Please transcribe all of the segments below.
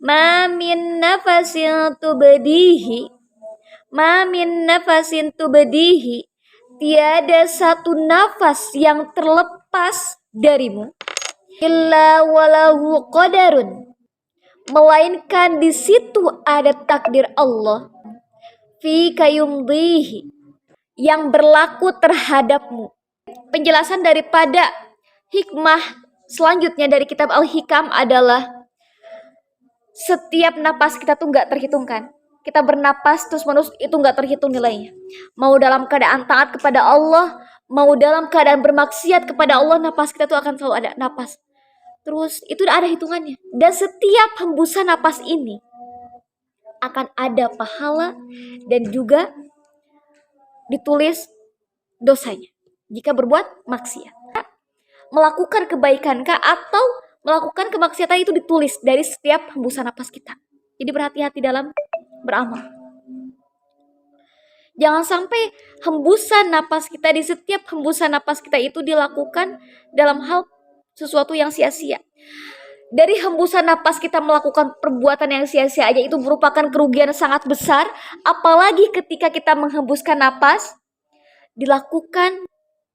Ma min nafasin tubdihi, ma min nafasin tubdihi, tiada satu nafas yang terlepas darimu, illa walahu qadarun, melainkan di situ ada takdir Allah, fi kayumdihi, yang berlaku terhadapmu. Penjelasan daripada hikmah selanjutnya dari kitab Al-Hikam adalah setiap napas kita tuh gak terhitungkan. Kita bernapas terus menerus itu gak terhitung nilainya. Mau dalam keadaan taat kepada Allah, mau dalam keadaan bermaksiat kepada Allah, napas kita tuh akan selalu ada napas. Terus itu ada hitungannya. Dan setiap hembusan napas ini akan ada pahala dan juga ditulis dosanya jika berbuat maksiat. Melakukan kebaikan kah atau melakukan kemaksiatan itu ditulis dari setiap hembusan napas kita. Jadi berhati-hati dalam beramal. Jangan sampai hembusan napas kita, di setiap hembusan napas kita itu dilakukan dalam hal sesuatu yang sia-sia. Dari hembusan napas kita melakukan perbuatan yang sia-sia aja itu merupakan kerugian sangat besar. Apalagi ketika kita menghembuskan napas dilakukan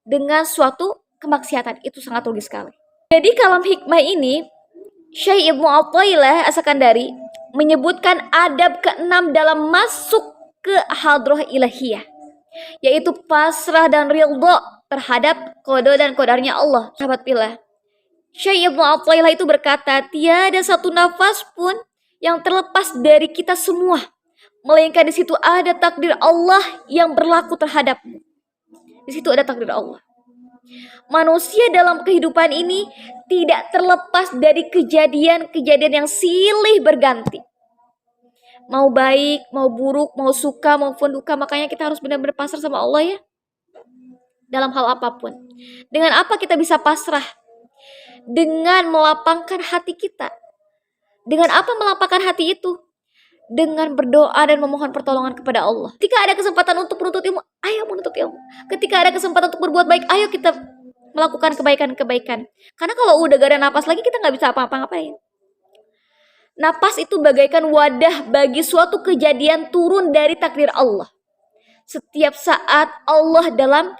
dengan suatu kemaksiatan, itu sangat rugi sekali. Jadi kalam hikmah ini Syekh Ibnu Athaillah As-Sakandari menyebutkan adab ke-6 dalam masuk ke hadrah ilahiyah, yaitu pasrah dan ridha terhadap qada dan qadarnya Allah. Sahabat pilih, Syekh Ibnu Athaillah itu berkata, tiada satu nafas pun yang terlepas dari kita semua, melainkan di situ ada takdir Allah yang berlaku terhadapmu. Di situ ada takdir Allah. Manusia dalam kehidupan ini tidak terlepas dari kejadian-kejadian yang silih berganti. Mau baik, mau buruk, mau suka, maupun duka. Makanya kita harus benar-benar pasrah sama Allah ya. Dalam hal apapun. Dengan apa kita bisa pasrah? Dengan melapangkan hati kita. Dengan apa melapangkan hati itu? Dengan berdoa dan memohon pertolongan kepada Allah. Ketika ada kesempatan untuk menuntut ilmu, ayo menuntut ilmu. Ketika ada kesempatan untuk berbuat baik, ayo kita melakukan kebaikan-kebaikan. Karena kalau udah gak ada napas lagi, kita gak bisa apa-ngapain. Napas itu bagaikan wadah bagi suatu kejadian turun dari takdir Allah. Setiap saat Allah dalam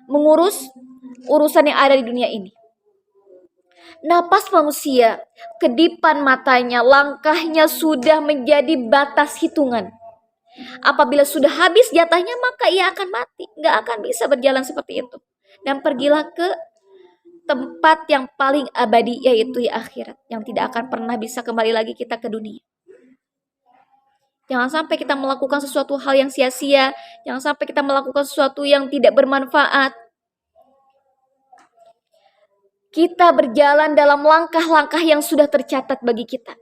mengurus urusan yang ada di dunia ini. Napas manusia, kedipan matanya, langkahnya sudah menjadi batas hitungan. Apabila sudah habis jatahnya, maka ia akan mati. Gak akan bisa berjalan seperti itu. Dan pergilah ke tempat yang paling abadi, yaitu akhirat. Yang tidak akan pernah bisa kembali lagi kita ke dunia. Jangan sampai kita melakukan sesuatu hal yang sia-sia. Jangan sampai kita melakukan sesuatu yang tidak bermanfaat. Kita berjalan dalam langkah-langkah yang sudah tercatat bagi kita.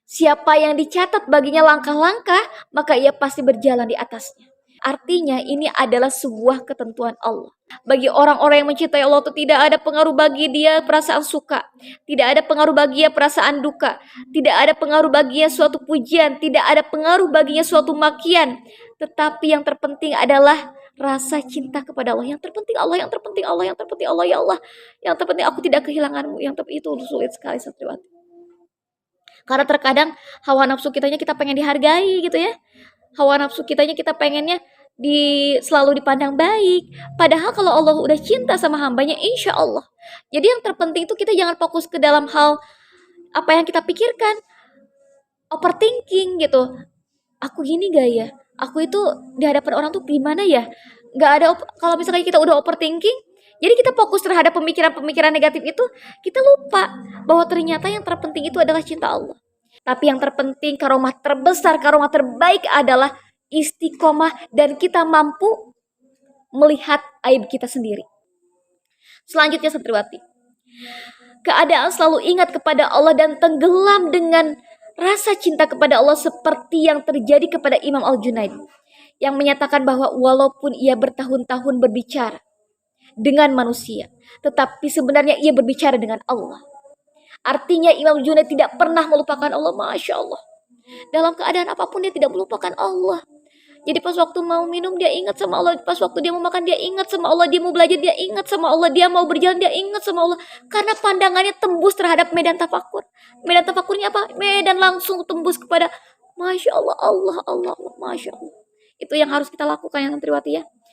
Siapa yang dicatat baginya langkah-langkah, maka ia pasti berjalan di atasnya. Artinya ini adalah sebuah ketentuan Allah. Bagi orang-orang yang mencintai Allah itu tidak ada pengaruh bagi dia perasaan suka. Tidak ada pengaruh bagi dia perasaan duka. Tidak ada pengaruh baginya suatu pujian. Tidak ada pengaruh baginya suatu makian. Tetapi yang terpenting adalah rasa cinta kepada Allah. Yang terpenting Allah, yang terpenting Allah, yang terpenting Allah, ya Allah. Yang terpenting aku tidak kehilanganmu. Yang itu sulit sekali santriwati. Karena terkadang hawa nafsu kitanya kita pengen dihargai gitu ya. Hawa nafsu kitanya kita pengennya selalu dipandang baik. Padahal kalau Allah udah cinta sama hambanya, insya Allah. Jadi yang terpenting itu kita jangan fokus ke dalam hal apa yang kita pikirkan. Overthinking gitu. Aku gini gak ya? Aku itu di hadapan orang tuh gimana ya? Gak ada, kalau misalnya kita udah overthinking, jadi kita fokus terhadap pemikiran-pemikiran negatif itu, kita lupa bahwa ternyata yang terpenting itu adalah cinta Allah. Tapi yang terpenting, karomah terbesar, karomah terbaik adalah istiqomah dan kita mampu melihat aib kita sendiri. Selanjutnya santriwati, keadaan selalu ingat kepada Allah dan tenggelam dengan rasa cinta kepada Allah seperti yang terjadi kepada Imam Al-Junaid yang menyatakan bahwa walaupun ia bertahun-tahun berbicara dengan manusia, tetapi sebenarnya ia berbicara dengan Allah. Artinya Imam Junaid tidak pernah melupakan Allah. Masya Allah. Dalam keadaan apapun dia tidak melupakan Allah. Jadi pas waktu mau minum dia ingat sama Allah, pas waktu dia mau makan dia ingat sama Allah, dia mau belajar dia ingat sama Allah, dia mau berjalan dia ingat sama Allah. Karena pandangannya tembus terhadap medan tafakur. Medan tafakurnya apa? Medan langsung tembus kepada Masya Allah, Allah, Allah, Allah, Masya Allah. Itu yang harus kita lakukan ya Santriwati ya.